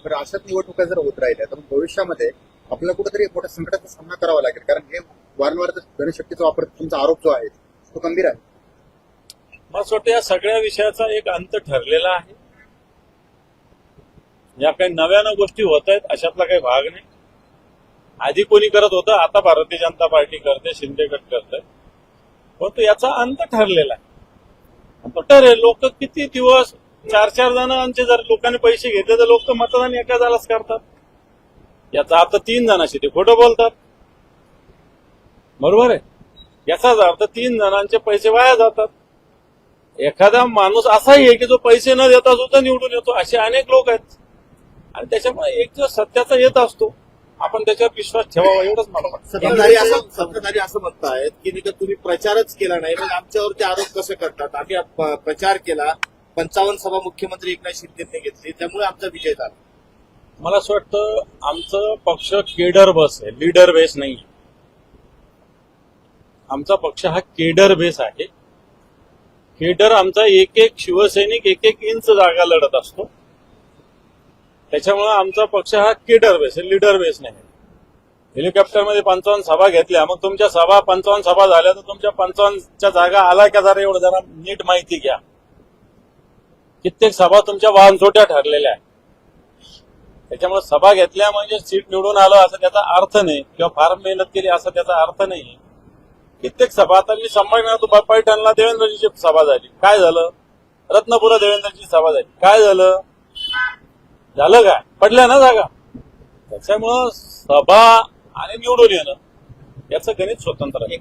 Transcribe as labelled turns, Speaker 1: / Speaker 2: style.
Speaker 1: तर अशाच निवडणुका जर होत राहिल्या तर भविष्यामध्ये आपल्याला कुठेतरी मोठ्या संकटाचा सामना करावा लागेल, कारण हे वारंवार जनशक्तीचा वापर तुमचा आरोप जो आहे तो गंभीर आहे.
Speaker 2: मला असं वाटतं या सगळ्या विषयाचा एक अंत ठरलेला आहे. या काही नव्यानं गोष्टी होत आहेत अशातला काही भाग नाही. आधी कोणी करत होतं, आता भारतीय जनता पार्टी करते, शिंदे गट करते, परंतु याचा अंत ठरलेला आहे. ठरेल. लोक किती दिवस 4-4 जणांचे जर लोकांनी पैसे घेतले तर लोक मतदान एका जालाच करतात. याचा अर्थ 3 जणांशी ते खोटं बोलतात, बरोबर आहे. याचाच अर्थ 3 जणांचे पैसे वाया जातात. एखादा माणूस असाही आहे की जो पैसे न देता सुद्धा निवडून येतो. असे अनेक लोक आहेत आणि त्याच्यामुळे एक जो सत्याचा येत असतो आपण त्याच्यावर विश्वास ठेवावा एवढंच मला वाटतं.
Speaker 3: सत्ताधारी असं म्हणतायत की नाही का तुम्ही प्रचारच केला नाही, मग आमच्यावरती आरोप कसे करतात. आम्ही प्रचार केला, 55 सभा मुख्यमंत्री एकनाथ शिंदेने घेतली, त्यामुळे आमचा विजय झाला.
Speaker 2: मला असं वाटतं आमचं पक्ष केडर बस आहे, लीडर बेस नाही. आमचा पक्ष हा केडर बेस आहे. केडर आमचा एक एक शिवसैनिक एक एक इंच जागा लढत असतो. त्याच्यामुळे आमचा पक्ष हा केडर बेस आहे, लीडर बेस नाही. हेलिकॉप्टरमध्ये 55 सभा घेतल्या, मग तुमच्या सभा 55 सभा झाल्या तर तुमच्या 55च्या जागा आला का जरा एवढं जरा नीट माहिती घ्या. कित्येक सभा तुमच्या वाहनचोट्या ठरलेल्या आहेत. त्याच्यामुळे सभा घेतल्या म्हणजे सीट निवडून आलं असं त्याचा अर्थ नाही, किंवा फार मेहनत केली असं त्याचा अर्थ नाही. कित्येक सभा आता मी संभाजीनगर पैठणला देवेंद्रजीची सभा झाली, काय झालं. रत्नपुरा देवेंद्रची सभा झाली, काय झालं. झालं काय, पडल्या ना जागा. त्याच्यामुळं सभा आणि निवडून येणं याचं गणित स्वतंत्र आहे.